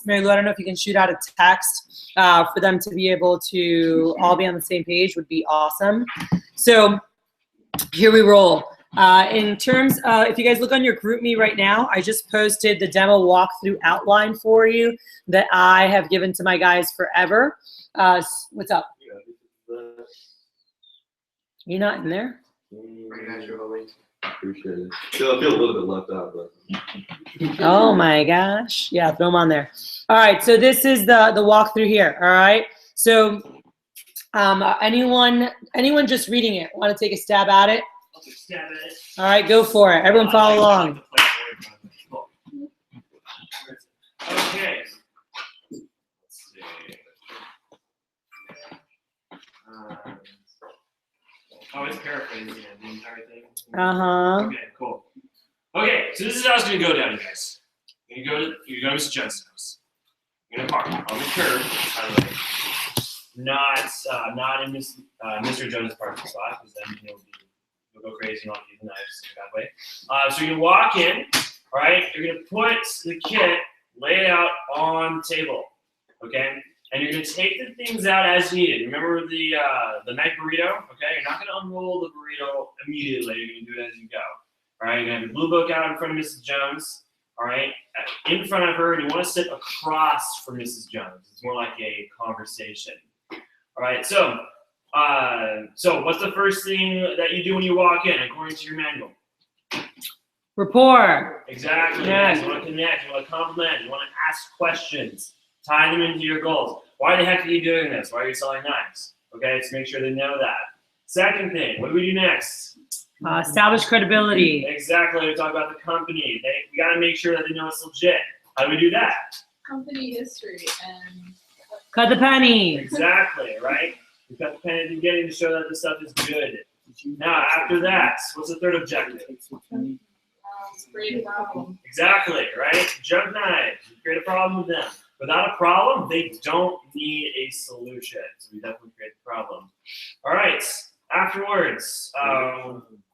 Mary Lou, I don't know if you can shoot out a text for them to be able to all be on the same page would be awesome. So here we roll. In terms of, if you guys look on your GroupMe right now, I just posted the demo walkthrough outline for you that I have given to my guys forever. What's up? You're not in there? Appreciate it. I feel a little bit left out, but. Oh my gosh. Yeah, throw them on there. All right, so this is the walkthrough here, all right? So anyone just reading it, want to take a stab at it? I'll take a stab at it. All right, go for it. Everyone follow along. Okay. Let's see. Oh, it's paraphrasing the entire thing. Uh-huh. Okay, cool. Okay, so this is how it's gonna go down, you guys. You're gonna go to Mr. Jones' house. You're gonna park on the curb, by the way. Not in Mr. Jones' parking spot, because then he'll go crazy and not use the knives that way. So you're gonna walk in, all right? You're gonna put the kit, lay it out on the table, okay? And you're gonna take the things out as needed. Remember the night burrito, okay? You're not gonna unroll the burrito immediately. You're gonna do it as you go, all right? You're gonna have the blue book out in front of Mrs. Jones, all right? In front of her, and you wanna sit across from Mrs. Jones. It's more like a conversation. All right, so what's the first thing that you do when you walk in, according to your manual? Rapport. Exactly. Yeah. Yes. You want to connect. You want to compliment. You want to ask questions. Tie them into your goals. Why the heck are you doing this? Why are you selling knives? Okay, so make sure they know that. Second thing, what do we do next? Establish credibility. Exactly. We talk about the company. We got to make sure that they know it's legit. How do we do that? Company history and Cut the penny. Exactly, right? We've got the penny at the beginning to show that this stuff is good. Now, after that, what's the third objective? create a problem. Exactly, right? Junk knives. You create a problem with them. Without a problem, they don't need a solution. So we definitely create the problem. All right. Afterwards,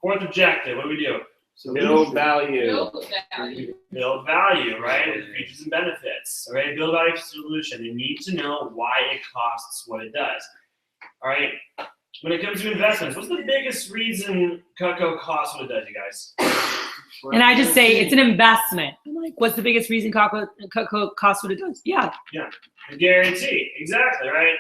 fourth objective. What do we do? Build value. Build value. Build value, right? With features and benefits. All right. Build value solution. They need to know why it costs what it does. All right. When it comes to investments, what's the biggest reason Cutco costs what it does, you guys? And I just say it's an investment. I'm like, what's the biggest reason Cutco costs what it does? Yeah. Yeah. The guarantee. Exactly, right?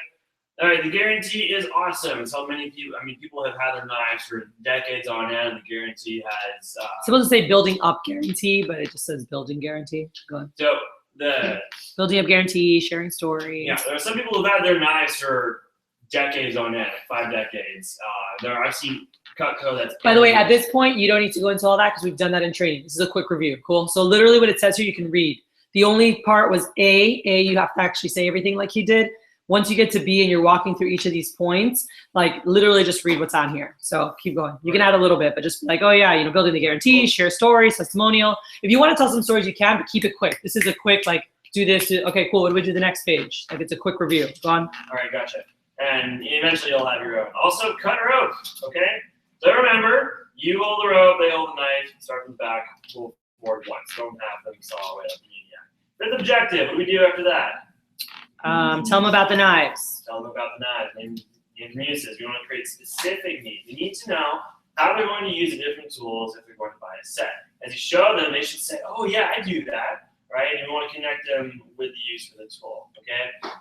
All right, the guarantee is awesome. It's how many people, people have had their knives for decades on end. The guarantee has... It's supposed to say building up guarantee, but it just says building guarantee. Go ahead. So the... Building up guarantee, sharing stories. Yeah, there are some people who've had their knives for decades on end, 5 decades. I've seen Cutco that's... By the way, at this point, you don't need to go into all that because we've done that in training. This is a quick review. Cool. So literally what it says here, you can read. The only part was A, you have to actually say everything like he did. Once you get to B and you're walking through each of these points, like literally just read what's on here. So keep going. You can add a little bit, but just like, oh yeah, building the guarantee, share stories, testimonial. If you want to tell some stories, you can, but keep it quick. This is a quick, like, do this. Okay, cool. What do we do the next page? Like, it's a quick review. Go on. All right, gotcha. And eventually you'll have your own. Also, cut rope, okay? So remember, you hold the rope, they hold the knife, start from the back, pull forward once. Don't have them saw all the way up the knee yet. Fifth objective, what do we do after that? Tell them about the knives. Tell them about the knives. And the intermediate says we want to create specific needs. You need to know how they're going to use the different tools if they're going to buy a set. As you show them, they should say, oh yeah, I do that, right? And we want to connect them with the use for the tool, okay?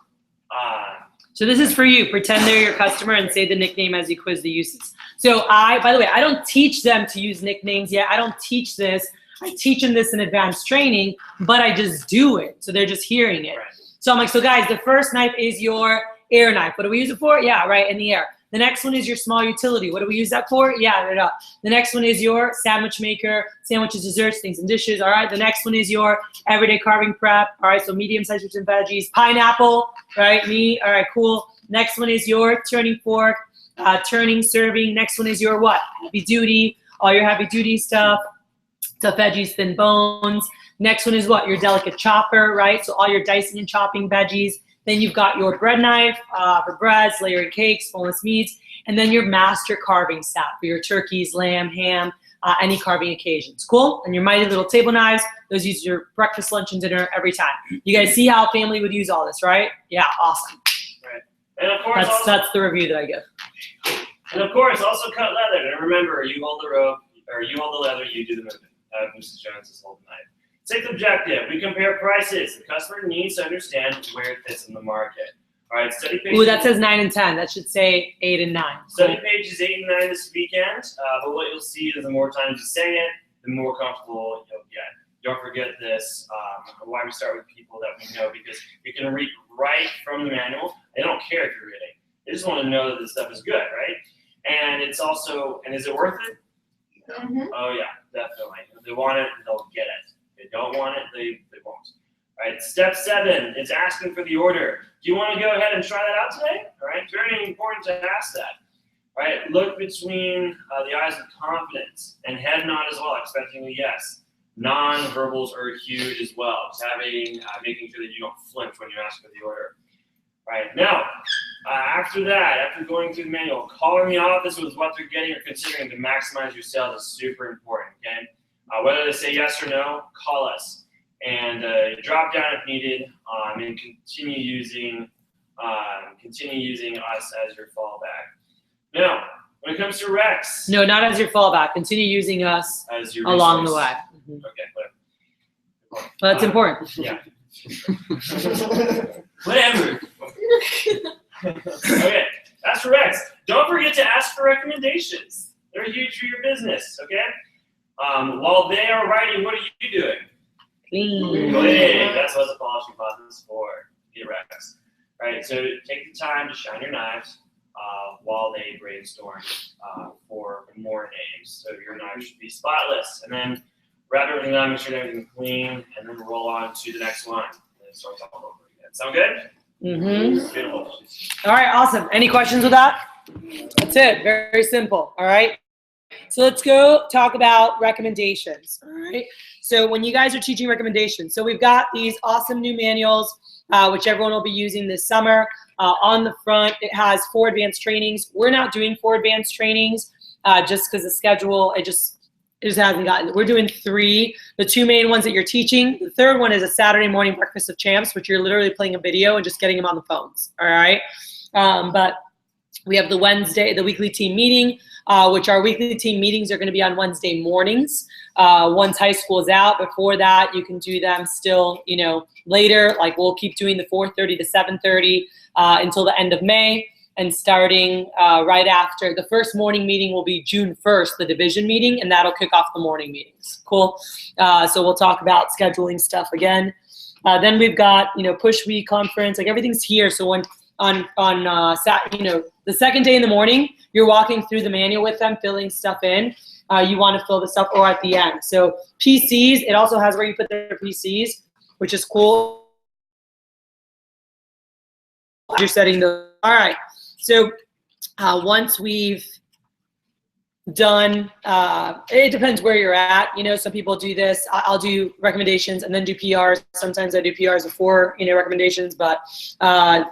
So this is for you. Pretend they're your customer and say the nickname as you quiz the uses. So by the way, I don't teach them to use nicknames yet. I don't teach this. I teach them this in advanced training, but I just do it. So they're just hearing it. Right. So I'm like, so guys, the first knife is your air knife. What do we use it for? Yeah, right, in the air. The next one is your small utility. What do we use that for? Yeah, right up. The next one is your sandwich maker, sandwiches, desserts, things and dishes. All right, the next one is your everyday carving prep. All right, so medium-sized fruits and veggies. Pineapple, right, me. All right, cool. Next one is your turning fork, turning, serving. Next one is your what? Heavy duty, all your heavy duty stuff. Tough veggies, thin bones. Next one is what? Your delicate chopper, right? So all your dicing and chopping veggies. Then you've got your bread knife for breads, layering cakes, boneless meats. And then your master carving set for your turkeys, lamb, ham, any carving occasions. Cool? And your mighty little table knives. Those use your breakfast, lunch, and dinner every time. You guys see how family would use all this, right? Yeah, awesome. Right. And of course, That's the review that I give. And of course, also cut leather. And remember, you hold the rope, or you hold the leather, you do the movement. Mrs. Jones is holding the knife. Sixth objective, we compare prices. The customer needs to understand where it fits in the market. All right, study page. Ooh, that says 9 and 10. That should say 8 and 9. Study pages 8 and 9 this weekend. But what you'll see is the more times you say it, the more comfortable you'll get. Don't forget this. Why we start with people that we know, because we can read right from the manual. They don't care if you're reading. They just want to know that this stuff is good, right? And it's also, and is it worth it? Mhm. Oh yeah, definitely. If they want it, they'll get it. If they don't want it, they won't. All right, step 7 is asking for the order. Do you want to go ahead and try that out today? All right, very important to ask that. All right, look between the eyes of confidence and head nod as well, expecting a yes. Non-verbals are huge as well. Just making sure that you don't flinch when you ask for the order. All right, now, after that, after going through the manual, calling the office with what they're getting or considering to maximize your sales is super important, okay? Whether they say yes or no, call us. And drop down if needed, and continue using us as your fallback. Now, when it comes to Rex, No, not as your fallback. Continue using us as your along the resource. way. Mhm. Okay, whatever. Well, that's important. Yeah. Whatever. Okay, that's for Rex. Don't forget to ask for recommendations. They're huge for your business, okay? While they are writing, what are you doing? Clean. Clean. That's what the polishing process is for. Get Rex. All right, so take the time to shine your knives while they brainstorm for more names. So your knife should be spotless. And then wrap everything up, make sure everything's clean, and then roll on to the next one. And it starts all over again. Sound good? Mm-hmm. Beautiful. All right, awesome. Any questions with that? That's it. Very, very simple. All right. So let's go talk about recommendations. All right. So when you guys are teaching recommendations, so we've got these awesome new manuals, which everyone will be using this summer. On the front, it has 4 advanced trainings. We're not doing 4 advanced trainings just because the schedule, it just hasn't gotten. We're doing 3. The 2 main ones that you're teaching. The 3rd one is a Saturday morning breakfast of champs, which you're literally playing a video and just getting them on the phones. All right. But we have the weekly team meeting, which our weekly team meetings are going to be on Wednesday mornings. Once high school is out, before that, you can do them still, later. Like we'll keep doing the 4:30 to 7:30 until the end of May. And starting right after, the first morning meeting will be June 1st, the division meeting, and that'll kick off the morning meetings. Cool. So we'll talk about scheduling stuff again. Then we've got, push week conference, like everything's here. So when the second day in the morning, you're walking through the manual with them, filling stuff in. You want to fill the stuff or at the end. So PCs, it also has where you put their PCs, which is cool. You're setting the, all right. So once we've done, it depends where you're at. Some people do this. I'll do recommendations and then do PRs. Sometimes I do PRs before, recommendations. But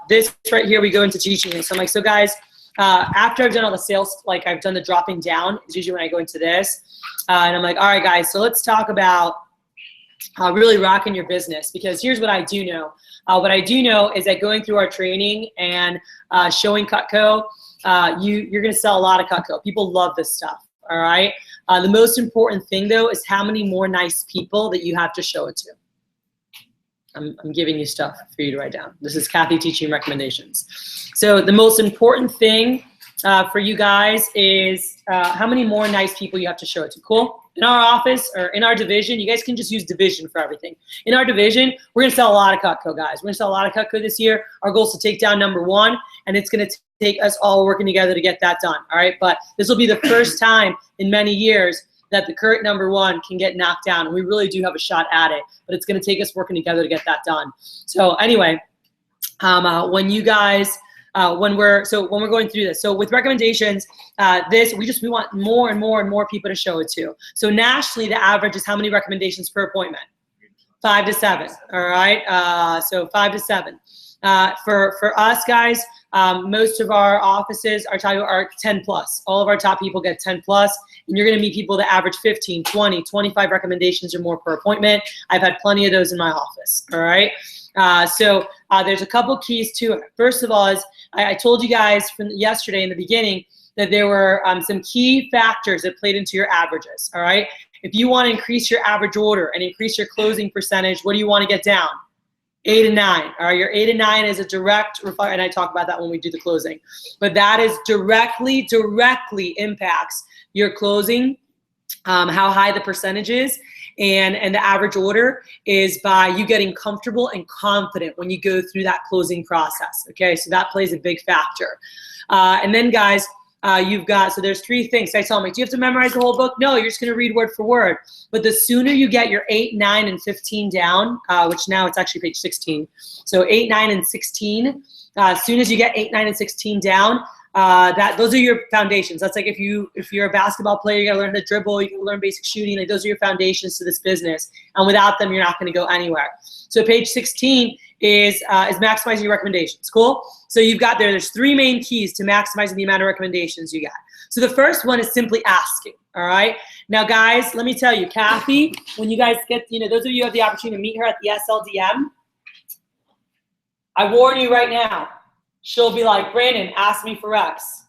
this right here, we go into teaching. So I'm like, so guys, after I've done all the sales, like I've done the dropping down, is usually when I go into this. And I'm like, all right, guys, so let's talk about really rocking your business, because here's what I do know. What I do know is that going through our training and showing Cutco, you're going to sell a lot of Cutco. People love this stuff, all right? The most important thing, though, is how many more nice people that you have to show it to. I'm giving you stuff for you to write down. This is Kathy teaching recommendations. So the most important thing for you guys is how many more nice people you have to show it to. Cool? In our office or in our division, you guys can just use division for everything. In our division, we're going to sell a lot of Cutco, guys. We're going to sell a lot of Cutco this year. Our goal is to take down number 1, and it's going to take us all working together to get that done, all right? But this will be the first time in many years that the current number 1 can get knocked down, and we really do have a shot at it, but it's going to take us working together to get that done. So anyway, when you guys, when we're going through this, so with recommendations, we want more and more and more people to show it to. So nationally, the average is how many recommendations per appointment? 5 to 7. All right. So 5 to 7. For us guys, most of our offices are 10 plus. All of our top people get 10 plus, and you're going to meet people that average 15, 20, 25 recommendations or more per appointment. I've had plenty of those in my office. All right. So there's a couple keys to it. First of all, is I told you guys from yesterday in the beginning that there were some key factors that played into your averages. All right. If you want to increase your average order and increase your closing percentage, what do you want to get down? 8 and 9. All right, your 8 and 9 is a direct reflection, and I talk about that when we do the closing. But that is directly impacts your closing, how high the percentage is, and the average order is by you getting comfortable and confident when you go through that closing process. Okay, so that plays a big factor. And then guys, you've got, so there's 3 things. I tell them, like, do you have to memorize the whole book? No, you're just going to read word for word. But the sooner you get your 8, 9, and 15 down, which now it's actually page 16. So 8, 9, and 16, as soon as you get 8, 9, and 16 down, those are your foundations. That's like if you're a basketball player, you got to learn to dribble, you got to learn basic shooting. Like, those are your foundations to this business. And without them, you're not going to go anywhere. So page 16 is maximizing your recommendations. Cool? So you've got there's 3 main keys to maximizing the amount of recommendations you got. So the first one is simply asking. All right. Now, guys, let me tell you, Kathy, when you guys get, those of you who have the opportunity to meet her at the SLDM, I warn you right now, she'll be like, Brandon, ask me for X.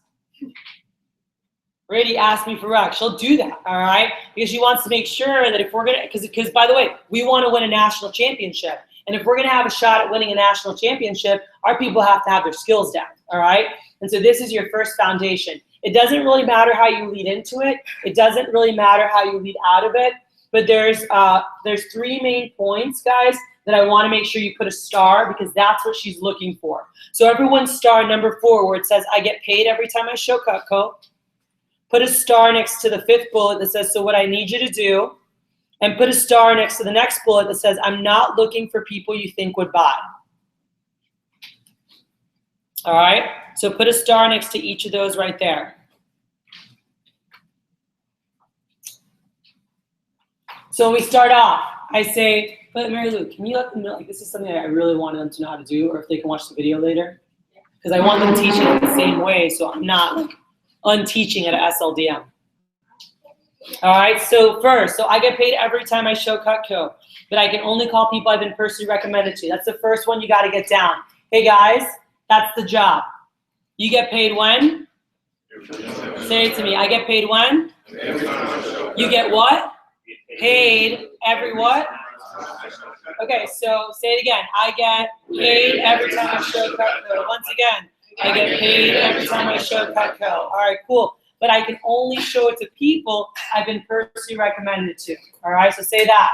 Brady, ask me for X. She'll do that, all right? Because she wants to make sure that if we're going to, because by the way, we want to win a national championship. And if we're going to have a shot at winning a national championship, our people have to have their skills down, all right? And so this is your first foundation. It doesn't really matter how you lead into it. It doesn't really matter how you lead out of it. But there's 3 main points, guys, that I want to make sure you put a star, because that's what she's looking for. So everyone's star number 4, where it says, I get paid every time I show Cutco. Put a star next to the 5th bullet that says, so what I need you to do. And put a star next to the next bullet that says, I'm not looking for people you think would buy. All right? So put a star next to each of those right there. So when we start off, I say, but Mary Lou, can you let them know, like, this is something that I really want them to know how to do, or if they can watch the video later? Because I want them teaching it the same way, so I'm not like unteaching at a SLDM. All right, so first, so I get paid every time I show Cutco, but I can only call people I've been personally recommended to. That's the first one you got to get down. Hey guys, that's the job. You get paid when? Say it to me. I get paid when? You get what? Paid every what? Okay, so say it again. I get paid every time I show Cutco. Once again, I get paid every time I show Cutco. All right, cool. But I can only show it to people I've been personally recommended to. All right, so say that.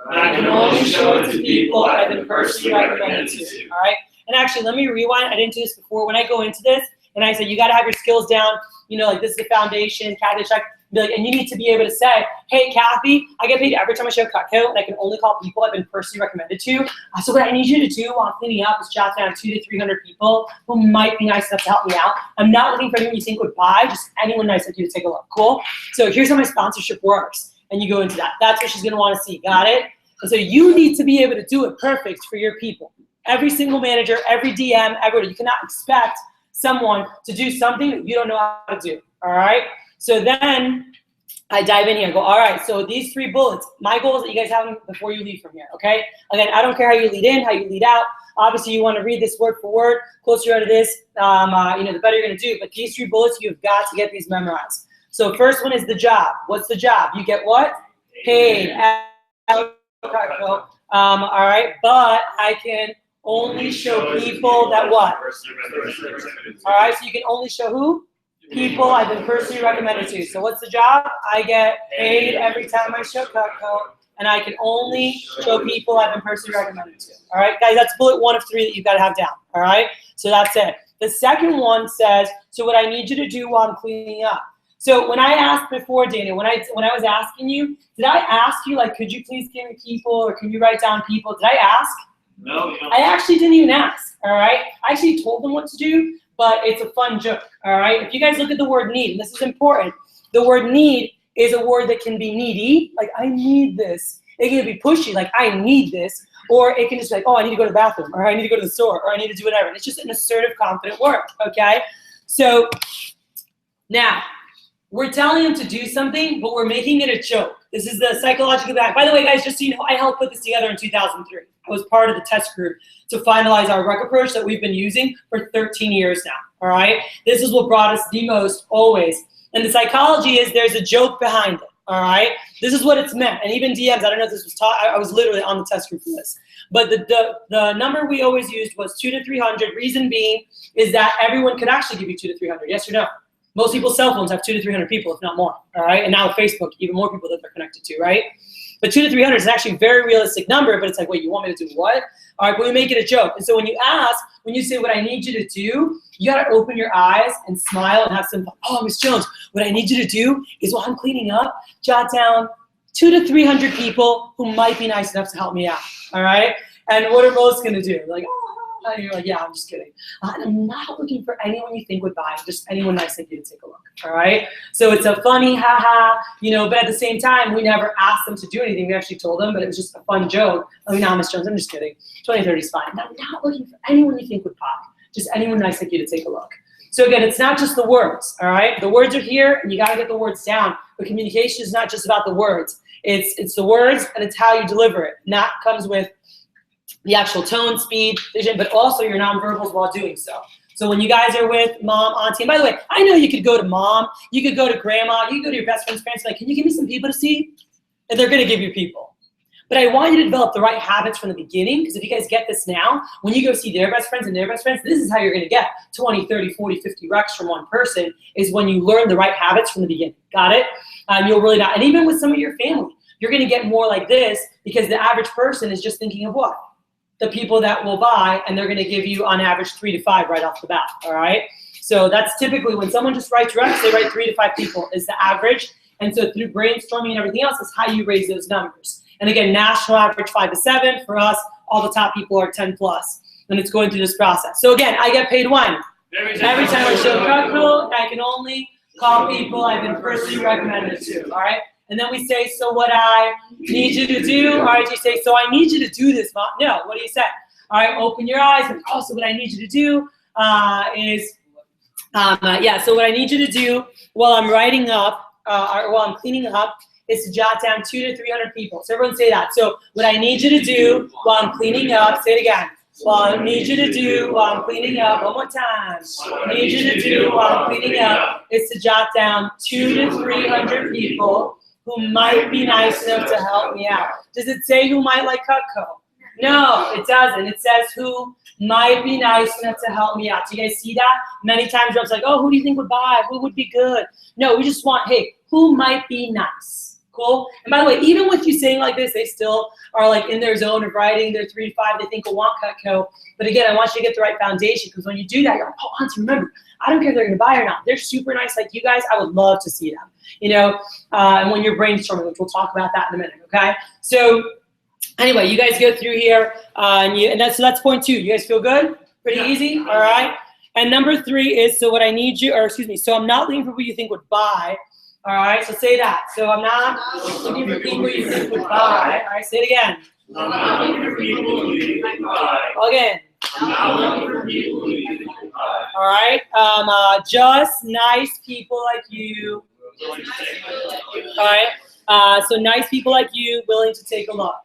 I can only show it to people I've been personally recommended to. All right, and actually, let me rewind. I didn't do this before. When I go into this, and I said, you got to have your skills down, like this is the foundation, Kathy, check. Be like, and you need to be able to say, hey, Kathy, I get paid every time I show Cutco, and I can only call people I've been personally recommended to. So what I need you to do while cleaning up is jot down 200 to 300 people who might be nice enough to help me out. I'm not looking for anyone you think would buy, just anyone nice enough to take a look. Cool? So here's how my sponsorship works. And you go into that. That's what she's going to want to see. Got it? And so you need to be able to do it perfect for your people. Every single manager, every DM, everybody. You cannot expect someone to do something that you don't know how to do. All right? So then I dive in here and go, all right, so these 3 bullets, my goal is that you guys have them before you leave from here, okay? Again, I don't care how you lead in, how you lead out. Obviously, you want to read this word for word, closer out of this, the better you're going to do. But these 3 bullets, you've got to get these memorized. So first one is the job. What's the job? You get what? Paid. All right, but I can only show people that what? All right, so you can only show who? People I've been personally recommended to. So what's the job? I get paid every time I show Cutco, and I can only show people I've been personally recommended to. All right, guys, that's bullet 1 of 3 that you've got to have down. All right, so that's it. The second one says, so what I need you to do while I'm cleaning up. So when I asked before, Daniel, when I was asking you, did I ask you, like, could you please give me people, or can you write down people? Did I ask? No. I actually didn't even ask. All right, I actually told them what to do. But it's a fun joke, all right? If you guys look at the word need, and this is important, the word need is a word that can be needy, like I need this. It can be pushy, like I need this, Or it can just be like, oh, I need to go to the bathroom, or I need to go to the store, or I need to do whatever. And it's just an assertive, confident word, okay? So now, we're telling them to do something, but we're making it a joke. This is the psychological back. By the way, guys, just so you know, I helped put this together in 2003. I was part of the test group to finalize our RUC approach that we've been using for 13 years now, all right? This is what brought us the most always. And the psychology is there's a joke behind it, all right? This is what it's meant. And even DMs, I don't know if this was taught, I was literally on the test group for this. But the number we always used was 2 to 300. Reason being is that everyone could actually give you 2 to 300, yes or no? Most people's cell phones have 2 to 300 people, if not more, all right? And now with Facebook, even more people that they're connected to, right? But 2 to 300 is actually a very realistic number, but it's like, wait, you want me to do what? All right, but we make it a joke. And so when you ask, when you say what I need you to do, you gotta open your eyes and smile and have some fun. Oh, Ms. Jones, what I need you to do is while I'm cleaning up, jot down 2 to 300 people who might be nice enough to help me out, all right? And what are most gonna do? Like, oh, and you're like, yeah, I'm just kidding. And I'm not looking for anyone you think would buy, just anyone nice like you to take a look, all right? So it's a funny, haha, you know, but at the same time, we never asked them to do anything. We actually told them, but it was just a fun joke. I mean, nah, Ms. Jones, I'm just kidding. 20, 30 is fine. I'm not looking for anyone you think would buy, just anyone nice like you to take a look. So again, it's not just the words, all right? The words are here, and you gotta get the words down. But communication is not just about the words. It's the words, and it's how you deliver it. And that comes with the actual tone, speed, vision, but also your nonverbals while doing so. So when you guys are with mom, auntie, and by the way, I know you could go to mom, you could go to grandma, you could go to your best friend's parents, like, can you give me some people to see? And they're gonna give you people. But I want you to develop the right habits from the beginning, because if you guys get this now, when you go see their best friends and their best friends, this is how you're gonna get 20, 30, 40, 50 recs from one person, is when you learn the right habits from the beginning. Got it? You'll really not, and even with some of your family, you're gonna get more like this, because the average person is just thinking of what? The people that will buy, and they're gonna give you on average 3 to 5 right off the bat, all right? So that's typically when someone just writes recs, they write 3 to 5 people is the average. And so through brainstorming and everything else is how you raise those numbers. And again, national average 5 to 7. For us, all the top people are 10 plus. And it's going through this process. So again, I get paid when? Every time I show Cutco, I can only call people I've been personally recommended to, all right? And then we say, so what I need you to do, all right, you say, so I need you to do this, Mom. No, what do you say? All right, open your eyes, and also what I need you to do so what I need you to do while I'm writing up, or while I'm cleaning up, is to jot down 2 to 300 people. So everyone say that. So what I need you to do while I'm cleaning up, say it again. What I need you to do while I'm cleaning up, one more time. What I need you to do while I'm cleaning up is to jot down 2 to 300 people who might be nice enough to help me out. Does it say who might like Cutco? No, it doesn't. It says who might be nice enough to help me out. Do you guys see that? Many times it's like, oh, who do you think would buy? Who would be good? No, we just want, hey, who might be nice? Cool? And by the way, even with you saying like this, they still are like in their zone of writing their 3 to 5 they think will want Cutco. But again, I want you to get the right foundation, because when you do that, you're like, oh, auntie, remember, I don't care if they're gonna buy or not. They're super nice like you guys. I would love to see them, you know? And when you're brainstorming, which we'll talk about that in a minute, okay? So anyway, you guys go through here, and that's point 2. You guys feel good? Pretty easy, all right? And number 3 is, so what I need you, or excuse me, so I'm not looking for what you think would buy, all right? So say that. So I'm not looking for people you think would buy. All right, say it again. I'm not looking for people who you think would buy. Again. I'm not looking for people who you think would buy. All right, just nice people like you. All right, so nice people like you willing to take a look.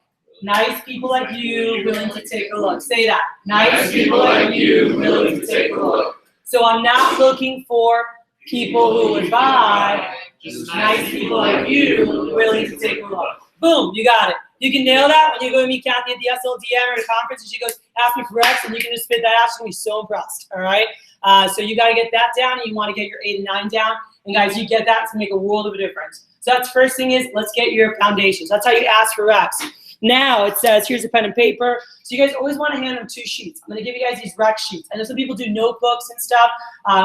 Nice people like you willing to take a look. Say that. Nice people like you willing to take a look. So I'm not looking for people who would buy. Just nice people like you willing to take a look. Boom, you got it. You can nail that when you go to meet Kathy at the SLDM or at a conference, and she goes, ask me for X, and you can just spit that out. She's gonna be so impressed, all right? So you gotta get that down, and you wanna get your 8 and 9 down. And guys, you get that, it's gonna make a world of a difference. So that's first thing is, let's get your foundations. That's how you ask for X. Now it says, here's a pen and paper. So you guys always wanna hand them 2 sheets. I'm gonna give you guys these rec sheets. I know some people do notebooks and stuff.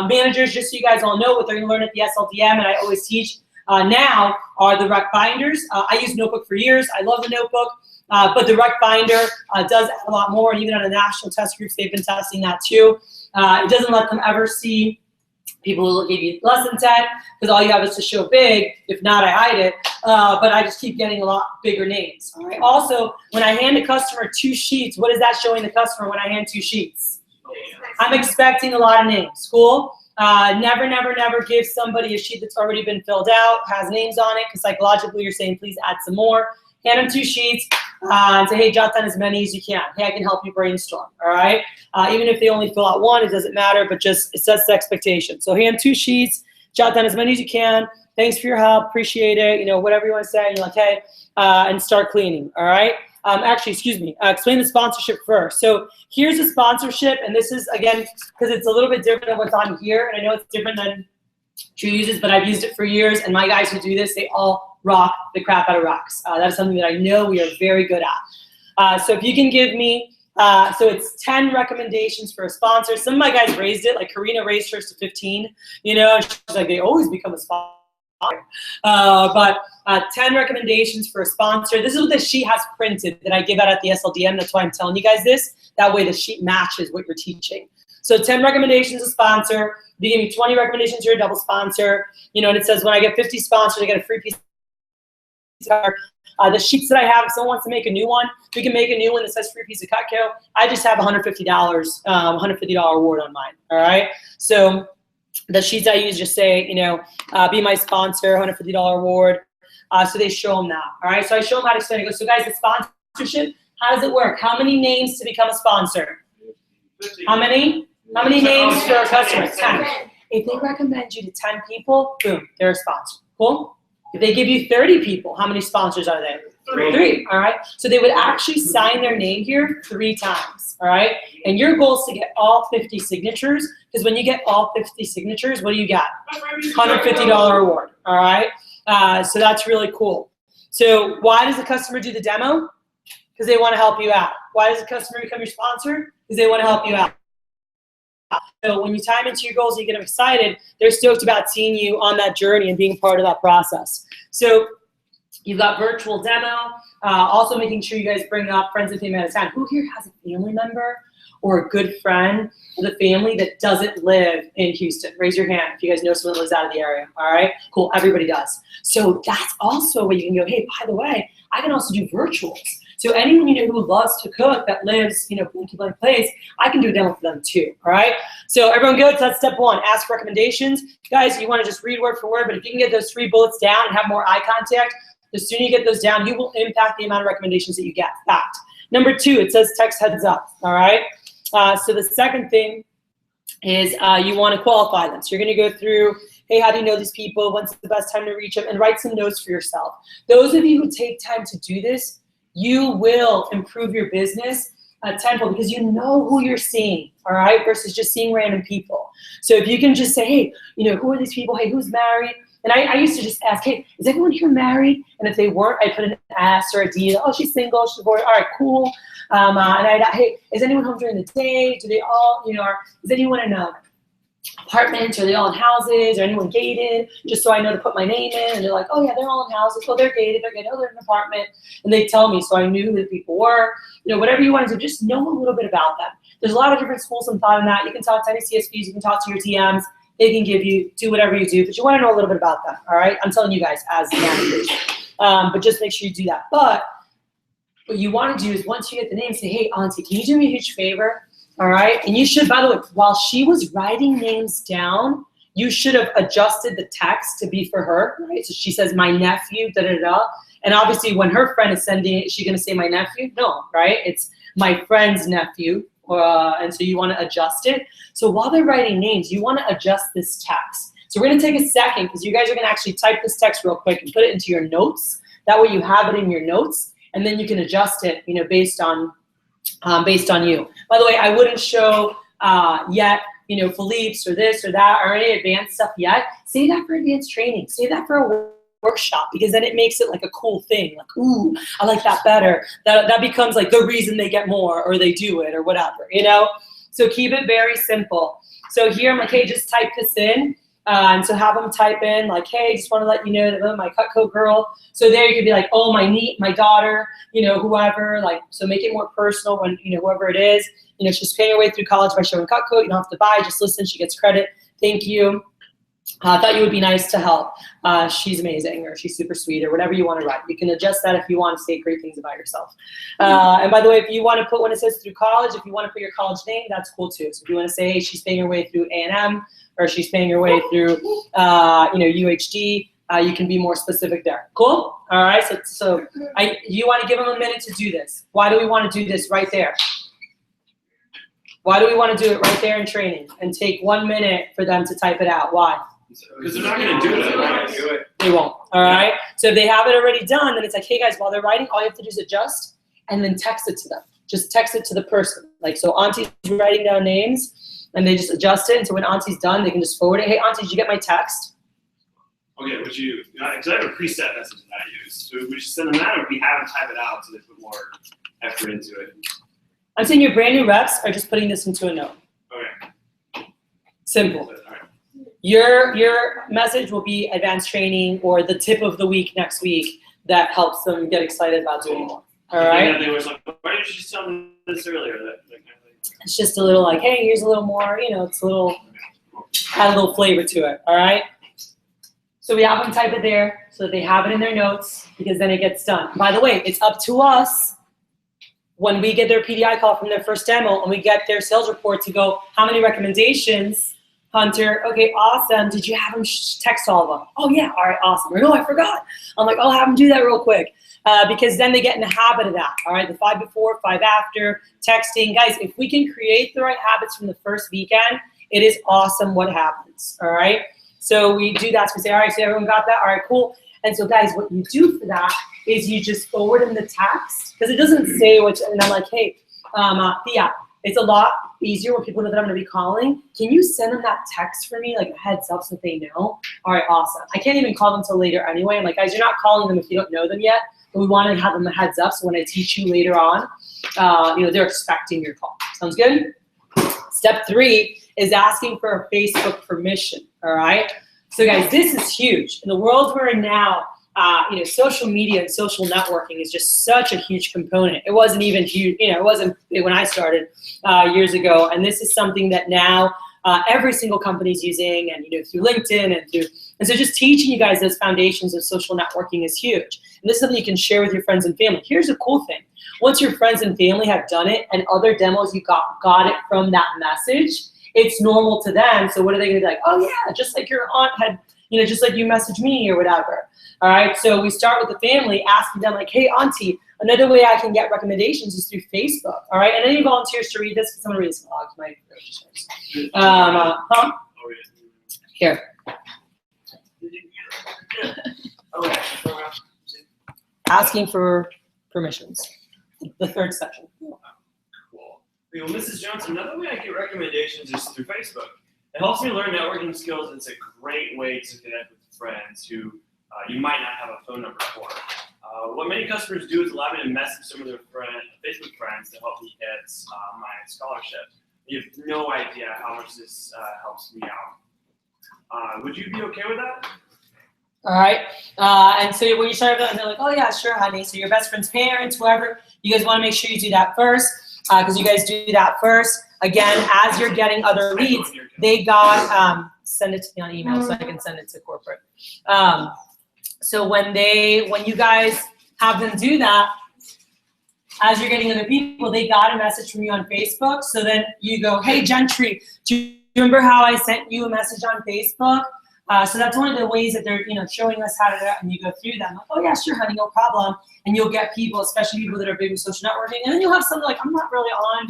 Managers, just so you guys all know what they're gonna learn at the SLDM, and I always teach now are the rec binders. I used Notebook for years. I love the Notebook, but the rec binder does a lot more, and even on the national test groups, they've been testing that too. It doesn't let them ever see People will give you less than 10 because all you have is to show big. If not, I hide it. But I just keep getting a lot bigger names. All right. Also, when I hand a customer 2 sheets, what is that showing the customer when I hand 2 sheets? I'm expecting a lot of names. Cool. Never, never, never give somebody a sheet that's already been filled out, has names on it, because psychologically you're saying, please add some more. Hand them 2 sheets and say, hey, jot down as many as you can. Hey, I can help you brainstorm, all right? Even if they only fill out 1, it doesn't matter, but just it sets the expectation. So hand 2 sheets, jot down as many as you can. Thanks for your help, appreciate it, whatever you want to say. And you're like, hey, and start cleaning, all right? Actually, excuse me, explain the sponsorship first. So here's a sponsorship, and this is, again, because it's a little bit different than what's on here, and I know it's different than True uses, but I've used it for years, and my guys who do this, they all rock the crap out of rocks. That is something that I know we are very good at. So if you can give me, so it's 10 recommendations for a sponsor. Some of my guys raised it, like Karina raised hers to 15, she's like, they always become a sponsor. But 10 recommendations for a sponsor. This is what the sheet has printed that I give out at the SLDM. That's why I'm telling you guys this. That way the sheet matches what you're teaching. So 10 recommendations to sponsor. If you give me 20 recommendations, you're a double sponsor. And it says when I get 50 sponsors, I get a free piece of the sheets that I have, if someone wants to make a new one, we can make a new one that says free piece of Cutco. I just have $150, $150 award on mine, all right? So the sheets I use just say, be my sponsor, $150 award. So they show them that, all right? So I show them how to explain it. So guys, the sponsorship, how does it work? How many names to become a sponsor? 50. How many? How many names for a customer? 10. If they recommend you to 10 people, boom, they're a sponsor. Cool? If they give you 30 people, how many sponsors are there? 3, all right? So they would actually sign their name here 3 times, all right? And your goal is to get all 50 signatures, because when you get all 50 signatures, what do you got? $150 award, all right? So that's really cool. So why does the customer do the demo? Because they want to help you out. Why does the customer become your sponsor? Because they want to help you out. So when you time into your goals, you get them excited, they're stoked about seeing you on that journey and being part of that process. So you've got virtual demo, also making sure you guys bring up friends and family out of town. Who here has a family member or a good friend with a family that doesn't live in Houston? Raise your hand if you guys know someone that lives out of the area, all right? Cool, everybody does. So that's also where you can go, hey, by the way, I can also do virtuals. So anyone who loves to cook that lives, blank place, I can do a demo for them too, all right? So everyone good? So that's step 1, ask recommendations. Guys, you want to just read word for word, but if you can get those 3 bullets down and have more eye contact, the sooner you get those down, you will impact the amount of recommendations that you get. Fact. Number 2, it says text heads up, all right? So the second thing is you want to qualify them. So you're going to go through, hey, how do you know these people? When's the best time to reach them? And write some notes for yourself. Those of you who take time to do this, you will improve your business tenfold because you know who you're seeing, all right, versus just seeing random people. So if you can just say, hey, who are these people? Hey, who's married? And I used to just ask, hey, is everyone here married? And if they weren't, I'd put an S or a D. Oh, she's single, she's divorced. All right, cool. And I'd, hey, is anyone home during the day? Do they all, is anyone in a apartments? Are they all in houses? Are anyone gated? Just so I know to put my name in. And they're like, oh yeah, they're all in houses. Oh, they're gated. They're gated. Oh, they're in an apartment. And they tell me, so I knew who the people were. Whatever you want to do, just know a little bit about them. There's a lot of different schools and thought in that. You can talk to any CSPs. You can talk to your TMs. They can give you, do whatever you do, but you want to know a little bit about them. All right, I'm telling you guys as managers, but just make sure you do that. But what you want to do is once you get the name, say, hey, Auntie, can you do me a huge favor? All right, and you should, by the way, while she was writing names down, you should have adjusted the text to be for her, right? So she says, my nephew, da-da-da. And obviously when her friend is sending it, is she going to say my nephew? No, right? It's my friend's nephew. And so you want to adjust it. So while they're writing names, you want to adjust this text. So we're going to take a second because you guys are going to actually type this text real quick and put it into your notes. That way you have it in your notes, and then you can adjust it, based on you. By the way, I wouldn't show yet, Philippe's or this or that or any advanced stuff yet. Save that for advanced training. Save that for a workshop, because then it makes it like a cool thing. Like, ooh, I like that better. That becomes like the reason they get more or they do it or whatever, So keep it very simple. So here I'm like, hey, just type this in. And so have them type in like, hey, just want to let you know that I'm my Cutco girl. So there you could be like, oh, my daughter, whoever, like, so make it more personal when, whoever it is, she's paying her way through college by showing Cutco. You don't have to buy, just listen, she gets credit. Thank you. I thought you would be nice to help. She's amazing, or she's super sweet, or whatever you want to write. You can adjust that if you want to say great things about yourself. And by the way, if you want to put, when it says through college, if you want to put your college name, that's cool too. So if you want to say, hey, she's paying her way through A&M, or she's paying her way through, UHD, you can be more specific there. Cool? All right. So you want to give them a minute to do this. Why do we want to do this right there? Why do we want to do it right there in training and take 1 minute for them to type it out? Why? Because they're not going to do it. They're not going to do it. They won't. All right. So if they have it already done, then it's like, hey guys, while they're writing, all you have to do is adjust and then text it to them. Just text it to the person. Like, so Auntie's writing down names and they just adjust it. And so when Auntie's done, they can just forward it. Hey, Auntie, did you get my text? Okay, would you, because I have a preset message that I use. So would you send them that, or we have them type it out so they put more effort into it? I'm saying your brand new reps are just putting this into a note. Okay. Simple. All right. Your message will be advanced training or the tip of the week next week that helps them get excited about doing more. All right. They was like, why didn't you just tell me this earlier? That kind of thing. It's just a little like, hey, here's a little more. It's a little, add a little flavor to it. All right. So we have them type it there so that they have it in their notes, because then it gets done. By the way, it's up to us when we get their PDI call from their first demo and we get their sales report to go, how many recommendations? Hunter, okay, awesome. Did you have him text all of them? Oh yeah, all right, awesome. Or no, I forgot. I'm like, I'll have him do that real quick. Because then they get in the habit of that, all right? The 5 before, 5 after, texting. Guys, if we can create the right habits from the first weekend, it is awesome what happens, all right? So we do that. So we say, all right, so everyone got that? All right, cool. And so guys, what you do for that is you just forward them the text, because it doesn't say which, and I'm like, hey, Thea, it's a lot easier when people know that I'm gonna be calling. Can you send them that text for me, like a heads up so that they know? All right, awesome. I can't even call them till later anyway. I'm like, guys, you're not calling them if you don't know them yet, but we wanna have them a heads up so when I teach you later on, they're expecting your call. Sounds good? Step 3 is asking for a Facebook permission, all right? So guys, this is huge. In the world we're in now, social media and social networking is just such a huge component. It wasn't even huge, it wasn't when I started years ago. And this is something that now every single company is using, and through LinkedIn and so just teaching you guys those foundations of social networking is huge. And this is something you can share with your friends and family. Here's a cool thing. Once your friends and family have done it and other demos you got it from that message, it's normal to them. So what are they gonna be like? Oh yeah, just like your aunt had, just like you messaged me or whatever. All right, so we start with the family, asking them like, hey, Auntie, another way I can get recommendations is through Facebook. All right, and any volunteers to read this? Because I'm gonna read this vlog. Here. Asking for permissions. The third section. Cool. Well, Mrs. Jones, another way I get recommendations is through Facebook. It helps me learn networking skills. It's a great way to connect with friends who you might not have a phone number for. What many customers do is allow me to message some of their Facebook friends to help me get my scholarship. You have no idea how much this helps me out. Would you be okay with that? All right, and so when you start with that, and they're like, oh yeah, sure, honey. So your best friend's parents, whoever, you guys want to make sure you do that first, because you guys do that first. Again, as you're getting other leads, they got, send it to me on email so I can send it to corporate. So when you guys have them do that, as you're getting other people, they got a message from you on Facebook. So then you go, hey, Gentry, do you remember how I sent you a message on Facebook? So that's one of the ways that they're, showing us how to do that, and you go through them. Like, oh yeah, sure, honey, no problem. And you'll get people, especially people that are big with social networking. And then you'll have some like, I'm not really on,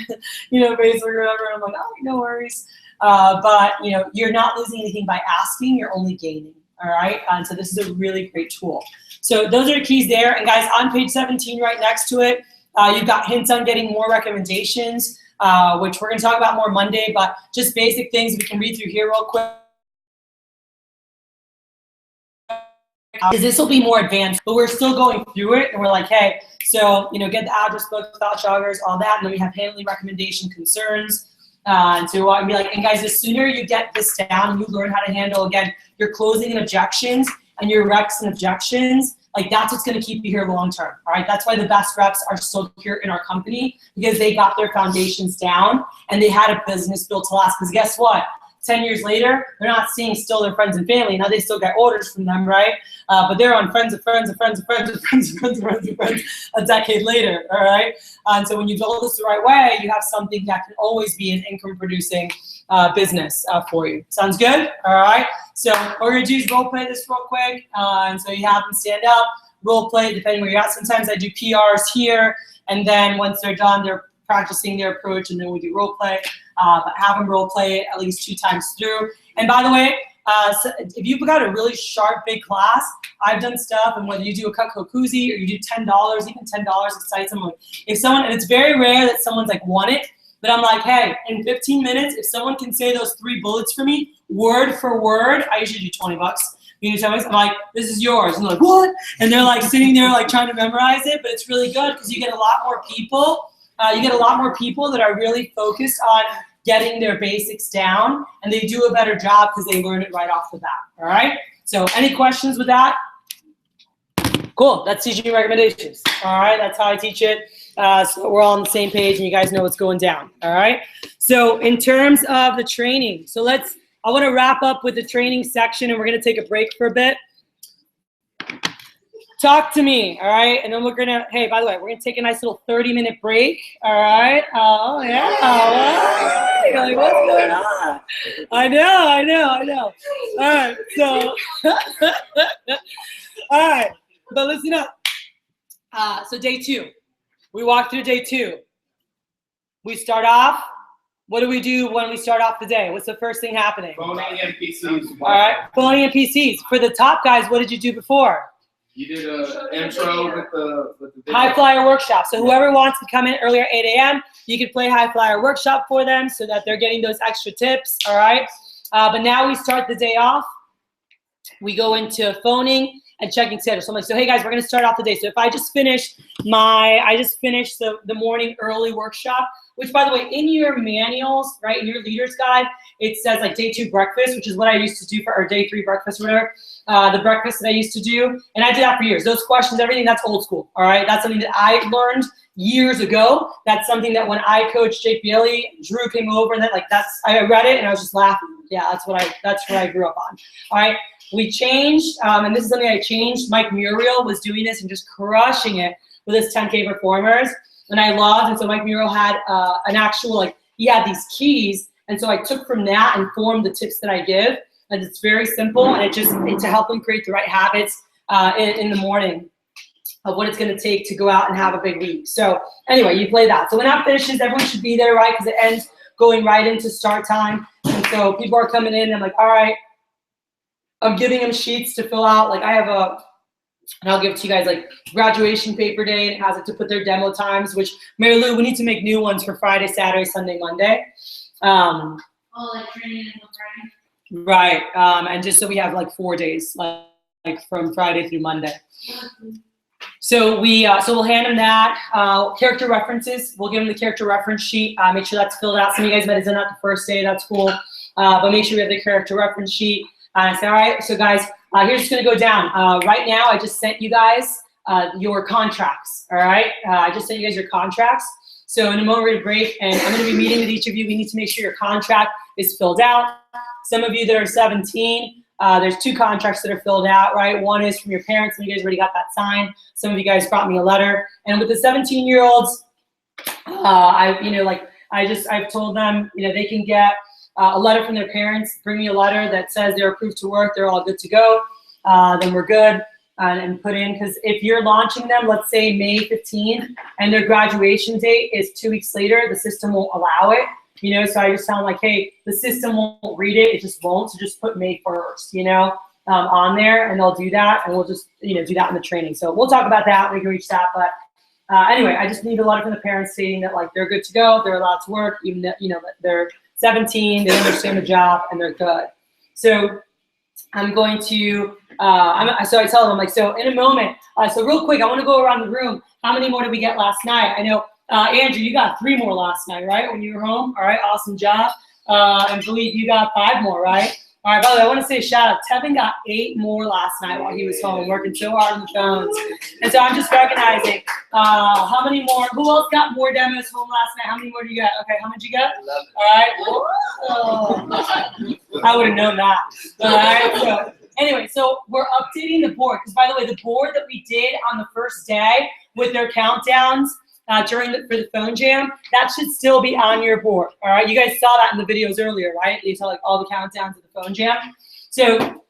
Facebook or whatever. And I'm like, oh, no worries. But you're not losing anything by asking. You're only gaining. All right. And so this is a really great tool. So those are the keys there. And guys, on page 17, right next to it, you've got hints on getting more recommendations, which we're going to talk about more Monday. But just basic things we can read through here real quick. Because this will be more advanced, but we're still going through it, and we're like, hey, so get the address book, thought joggers, all that, and then we have handling recommendation concerns, and so I'd be like, and guys, the sooner you get this down, and you learn how to handle again your closing and objections and your recs and objections, like that's what's going to keep you here long term. All right, that's why the best reps are still here in our company, because they got their foundations down and they had a business built to last. Because guess what? 10 years later, they're not seeing still their friends and family. Now they still get orders from them, right? But they're on friends of friends of friends of friends of friends of friends of friends of friends a decade later, all right? And so when you build this the right way, you have something that can always be an income-producing business for you. Sounds good? All right. So what we're gonna do is role play this real quick, and so you have them stand up, role play depending where you're at. Sometimes I do PRs here, and then once they're done, they're practicing their approach, and then we do role play. But have them role play at least 2 times through. And by the way, so if you've got a really sharp big class, I've done stuff, and whether you do a Cutco koozie or you do $10, even $10 excites them. If someone, and it's very rare that someone's like won it, but I'm like, hey, in 15 minutes, if someone can say those 3 bullets for me, word for word, I usually do $20. You know, I'm like, this is yours. And they're like, what? And they're like sitting there like trying to memorize it, but it's really good because you get a lot more people. You get a lot more people that are really focused on getting their basics down, and they do a better job because they learn it right off the bat. All right. So, any questions with that? Cool. That's teaching recommendations. All right. That's how I teach it. So we're all on the same page, and you guys know what's going down. All right. So, in terms of the training, so I want to wrap up with the training section, and we're going to take a break for a bit. Talk to me, all right? And then we're going to, hey, by the way, we're going to take a nice little 30-minute break, all right? Oh, yeah. You're like, what's going on? I know. All right, so, all right, but listen up. So day 2, we walk through day 2. We start off. What do we do when we start off the day? What's the first thing happening? Phoning and PCs. All right, phoning and PCs. For the top guys, what did you do before? You did an intro with the video. High Flyer Workshop. So whoever wants to come in earlier at 8 a.m., you can play High Flyer Workshop for them so that they're getting those extra tips, all right? But now we start the day off. We go into phoning and checking schedule. So I'm like, so hey guys, we're gonna start off the day. So if I just finished the morning early workshop, which by the way, in your manuals, right, in your leader's guide, it says like day 2 breakfast, which is what I used to do for our day 3 breakfast or whatever. The breakfast that I used to do, and I did that for years. Those questions, everything, that's old school, all right? That's something that I learned years ago. That's something that when I coached Jake Bailey, Drew came over, and then like I read it and I was just laughing. Yeah, that's what I grew up on. All right, we changed, and this is something I changed. Mike Muriel was doing this and just crushing it with his 10K performers, and I loved. And so Mike Muriel had an actual he had these keys, and so I took from that and formed the tips that I give. And it's very simple, and it's to help them create the right habits in the morning of what it's going to take to go out and have a big week. So anyway, you play that. So when that finishes, everyone should be there, right? Because it ends going right into start time. And so people are coming in, and I'm like, all right, I'm giving them sheets to fill out. Like I have and I'll give it to you guys like graduation paper day, and it has it to put their demo times, which Mary Lou, we need to make new ones for Friday, Saturday, Sunday, Monday. Like training and Friday. Right, and just so we have like 4 days, like from Friday through Monday. So we'll hand them that. Character references, we'll give them the character reference sheet. Make sure that's filled out. Some of you guys might have done that the first day, that's cool. But make sure we have the character reference sheet. And say, all right, so guys, here's just gonna go down. Right now, I just sent you guys your contracts, all right? I just sent you guys your contracts. So in a moment, we're gonna break, and I'm gonna be meeting with each of you. We need to make sure your contract is filled out. Some of you that are 17, there's 2 contracts that are filled out, right? One is from your parents, and you guys already got that signed. Some of you guys brought me a letter. And with the 17-year-olds, I've told them, they can get a letter from their parents, bring me a letter that says they're approved to work, they're all good to go, then we're good, and put in, because if you're launching them, let's say May 15th, and their graduation date is 2 weeks later, the system won't allow it. So I just sound like, hey, the system won't read it. It just won't. So just put May 1st, on there, and they'll do that, and we'll just, do that in the training. So we'll talk about that. We can reach that. But anyway, I just need a letter from the parents stating that like they're good to go, they're allowed to work, even that that they're 17, they understand the job, and they're good. So I'm going to. So I tell them like, so in a moment. So real quick, I want to go around the room. How many more did we get last night? I know. Andrew, you got 3 more last night, right? When you were home. All right, awesome job. And Philippe, you got 5 more, right? All right, by the way, I want to say a shout out. Tevin got 8 more last night while he was home, working so hard on the phones. And so I'm just recognizing how many more. Who else got more demos home last night? How many more do you got? Okay, how many did you get? 11. All right. Whoa. I would have known that. All right. So anyway, so we're updating the board because, by the way, the board that we did on the first day with their countdowns for the phone jam, that should still be on your board. All right. You guys saw that in the videos earlier, right? You saw like all the countdowns of the phone jam. So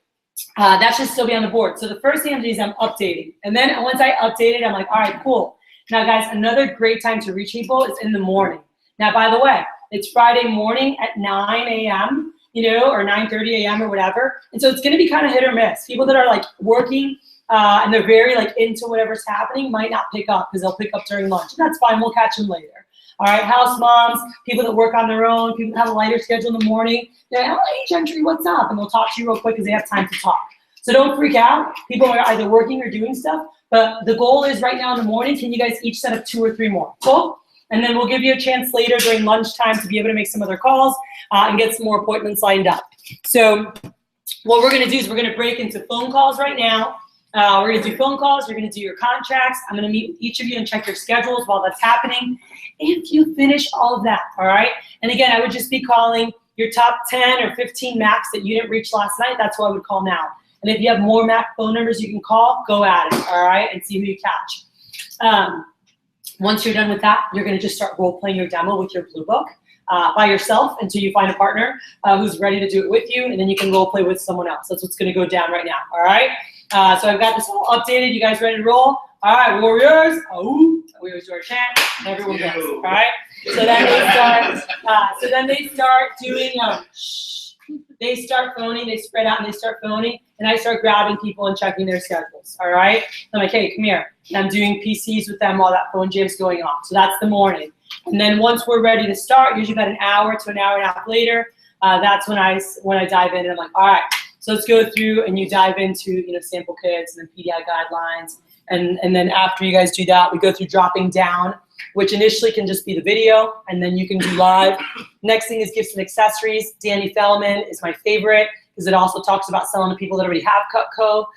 that should still be on the board. So the first thing I'm doing is I'm updating, and then once I update it, I'm like, all right, cool. Now, guys, another great time to reach people is in the morning. Now, by the way, it's Friday morning at 9 a.m., or 9:30 a.m. or whatever. And so it's going to be kind of hit or miss. People that are like working and they're very like into whatever's happening might not pick up because they'll pick up during lunch. And that's fine. We'll catch them later. All right, house moms, people that work on their own, people that have a lighter schedule in the morning. They're like, oh, hey, Gentry, what's up? And they'll talk to you real quick because they have time to talk. So don't freak out. People are either working or doing stuff. But the goal is right now in the morning, can you guys each set up 2 or 3 more? Cool? And then we'll give you a chance later during lunchtime to be able to make some other calls and get some more appointments lined up. So what we're going to do is we're going to break into phone calls right now. We're going to do phone calls. You're going to do your contracts. I'm going to meet with each of you and check your schedules while that's happening. If you finish all of that, all right? And again, I would just be calling your top 10 or 15 max that you didn't reach last night. That's what I would call now. And if you have more MAC phone numbers you can call, go at it, all right, and see who you catch. Once you're done with that, you're going to just start role-playing your demo with your Blue Book by yourself until you find a partner who's ready to do it with you, and then you can role-play with someone else. That's what's going to go down right now, all right? So I've got this all updated. You guys ready to roll? All right, Warriors. Oh, we always do our chant. Everyone goes, all right? So then they start doing they start phoning, they spread out and they start phoning, and I start grabbing people and checking their schedules, all right? I'm like, hey, come here. And I'm doing PCs with them while that phone jam's going on. So that's the morning. And then once we're ready to start, usually about an hour to an hour and a half later, that's when I dive in and I'm like, all right, so let's go through and you dive into, sample kits and then PDI guidelines. And then after you guys do that, we go through dropping down, which initially can just be the video, and then you can do live. Next thing is gifts and accessories. Danny Fellman is my favorite because it also talks about selling to people that already have Cutco.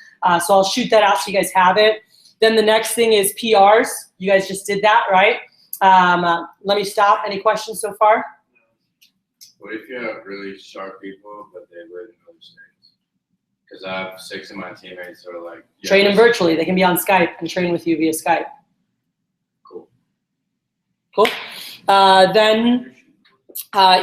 So I'll shoot that out so you guys have it. Then the next thing is PRs. You guys just did that, right? Let me stop. Any questions so far? What if you have really sharp people, but they live in other states? Because I have 6 of my teammates who are like... Train them virtually. They can be on Skype and train with you via Skype. Cool. Then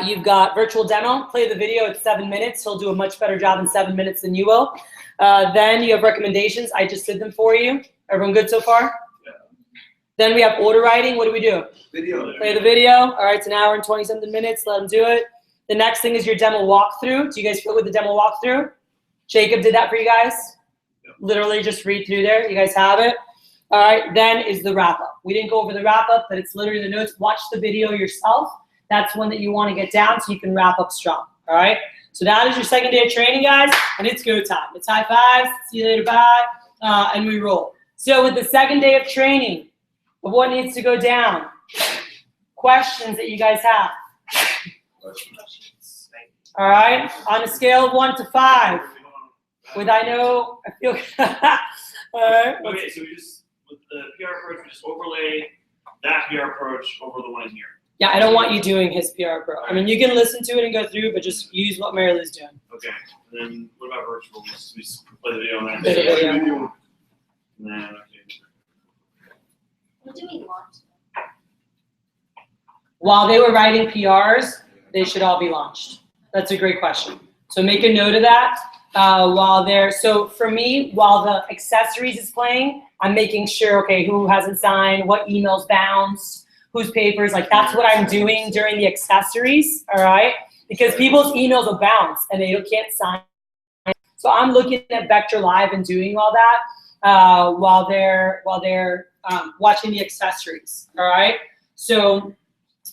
you've got virtual demo. Play the video at 7 minutes. He'll do a much better job in 7 minutes than you will. Then you have recommendations. I just did them for you. Everyone good so far? Yeah. Then we have order writing. What do we do? Video. Play the video. All right, it's an hour and 20-something minutes. Let them do it. The next thing is your demo walkthrough. Do you guys feel with the demo walkthrough? Jacob did that for you guys. Yeah. Literally just read through there. You guys have it. All right, then is the wrap-up. We didn't go over the wrap-up, but it's literally the notes. Watch the video yourself. That's one that you want to get down so you can wrap up strong, all right? So that is your second day of training, guys, and it's go time. It's high fives, see you later, bye, and we roll. So with the second day of training, of what needs to go down, questions that you guys have. All right, on a scale of 1 to 5, with I feel, all right. Okay, so we just, with the PR approach, we just overlay that PR approach over the one here. Yeah, I don't want you doing his PR pro. I mean, you can listen to it and go through, but just use what Mary Lou's doing. Okay, and then what about virtual? We just play the video on that. Play the video. And then, okay. What do we want? While they were writing PRs, they should all be launched. That's a great question. So make a note of that. So for me, while the accessories is playing, I'm making sure, okay, who hasn't signed, what emails bounced, whose papers, like that's what I'm doing during the accessories, all right? Because people's emails will bounce and they can't sign. So I'm looking at Vector Live and doing all that while they're watching the accessories, all right? So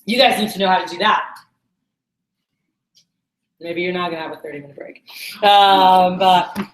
you guys need to know how to do that. Maybe you're not gonna have a 30-minute break.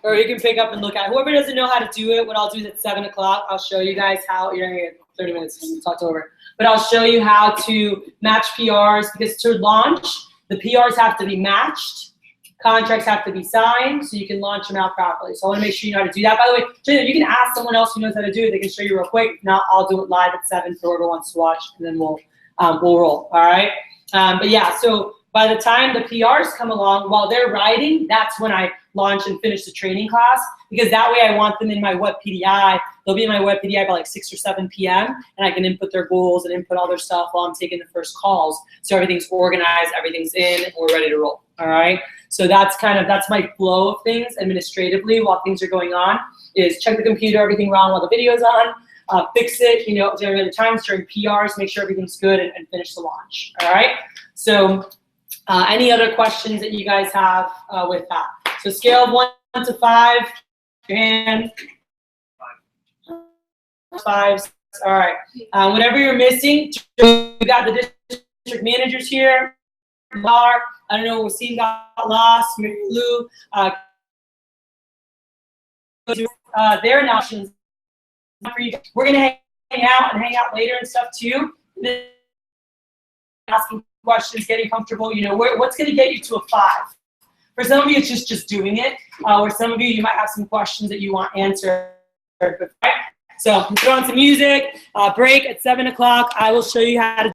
Or you can pick up and look at it. Whoever doesn't know how to do it, what I'll do is at 7 o'clock, I'll show you guys how, you're gonna get 30 minutes to talk over. But I'll show you how to match PRs, because to launch, the PRs have to be matched, contracts have to be signed, so you can launch them out properly. So I wanna make sure you know how to do that. By the way, Jada, you can ask someone else who knows how to do it. They can show you real quick. If not, I'll do it live at 7 for whoever wants to watch, and then we'll roll, all right? But yeah, so by the time the PRs come along, while they're riding, that's when I launch and finish the training class, because that way I want them in my web PDI. They'll be in my web PDI by like 6 or 7 p.m. and I can input their goals and input all their stuff while I'm taking the first calls. So everything's organized, everything's in, and we're ready to roll. All right. So that's my flow of things administratively while things are going on, is check the computer, everything wrong while the video's on, fix it, during other times, during PRs, make sure everything's good, and finish the launch. All right. So any other questions that you guys have with that? So scale of 1 to 5, your hand. 5s. All right. Whatever you're missing, we got the district managers here. Mar, I don't know, Wasim got lost. Lou, their announcements. We're gonna hang out later and stuff too. Asking questions, getting comfortable. What's gonna get you to a 5? For some of you, it's just doing it. Or some of you might have some questions that you want answered. Right? So throw on some music. Break at 7 o'clock. I will show you how to